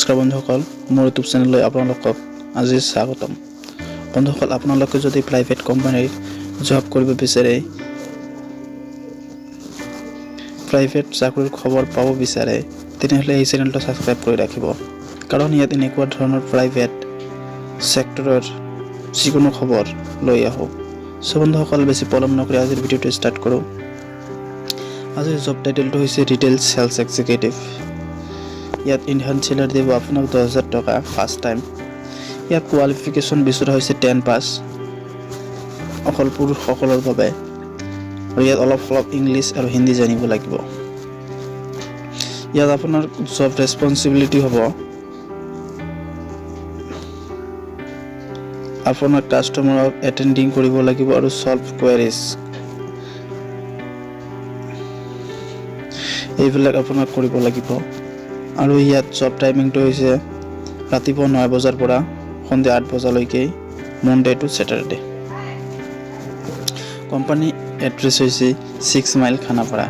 নমস্কাৰ বন্ধুসকল, মোৰ ইউটিউব চেনেললৈ আপোনালোকক আজি স্বাগতম। বন্ধুসকল, আপোনালোকে যদি প্ৰাইভেট কোম্পানীৰ জব কৰিব বিচাৰে, প্ৰাইভেট চাকৰিৰ খবৰ পাব বিচাৰে, তেনেহ'লে এই চেনেলটো ছাবস্ক্ৰাইব কৰি ৰাখিব। কাৰণ ইয়াত এনেকুৱা ধৰণৰ প্ৰাইভেট ছেক্টৰৰ যিকোনো খবৰ লৈ আহোঁ। বন্ধুসকল, বেছি পলম নকৰি আজিৰ ভিডিঅ'টো ষ্টাৰ্ট কৰোঁ। আজিৰ জব টাইটেলটো হৈছে ৰিটেইল চেলছ এক্সিকিউটিভ। ইয়াত ইনহান চেলাৰি দিব আপোনাক 10,000 টকা ফাৰ্ষ্ট টাইম। ইয়াত কোৱালিফিকেশ্যন বিচৰা হৈছে 10 পাছ, অকল পুৰুষসকলৰ বাবে। আৰু ইয়াত অলপ ইংলিছ আৰু হিন্দী জানিব লাগিব। ইয়াত আপোনাৰ জব ৰেছপনচিবিলিটি হ'ব আপোনাৰ কাষ্টমাৰক এটেণ্ডিং কৰিব লাগিব আৰু ছল্ভ কুৱেৰিজ, এইবিলাক আপোনাক কৰিব লাগিব। আৰু ইয়াত জব টাইমিংটো হৈছে ৰাতিপুৱা 9 বজাৰ পৰা সন্ধিয়া 8 বজালৈকে, Monday to Saturday. Company address হৈছে 6 মাইল খানাপাৰা।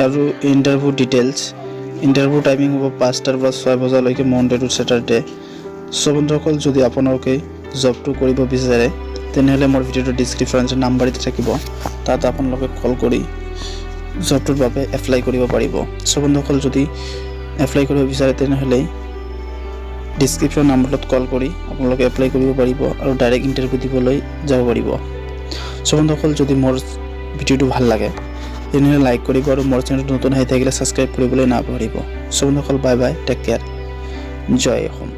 আৰু ইণ্টাৰভিউ ডিটেইলছ, ইণ্টাৰভিউ টাইমিং হ'ব 5টাৰ পৰা 6 বজালৈকে, মনডে টু ছেটাৰডে। বন্ধুসকল, যদি আপোনালোকে জবটো কৰিব বিচাৰে তেনেহ'লে মোৰ ভিডিঅ'টোৰ ডিছক্ৰিপশ্যনত নাম্বাৰ দি থাকিব, তাত আপোনালোকে কল কৰি জবটোৰ বাবে এপ্লাই কৰিব পাৰিব। বন্ধুসকল, যদি এপ্লাই কৰিব বিচাৰে তেনেহ'লে ডিছক্ৰিপশ্যন নাম্বাৰত কল কৰি আপোনালোকে এপ্লাই কৰিব পাৰিব আৰু ডাইৰেক্ট ইণ্টাৰভিউ দিবলৈ যাব পাৰিব। বন্ধুসকল, যদি মোৰ ভিডিঅ'টো ভাল লাগে তেনেহ'লে লাইক কৰিব আৰু মোৰ চেনেলটো নতুন আহি থাকিলে ছাবস্ক্ৰাইব কৰিবলৈ নাপাহৰিব। বন্ধুসকল, বাই বাই, টেক কেয়াৰ, জয় অসম।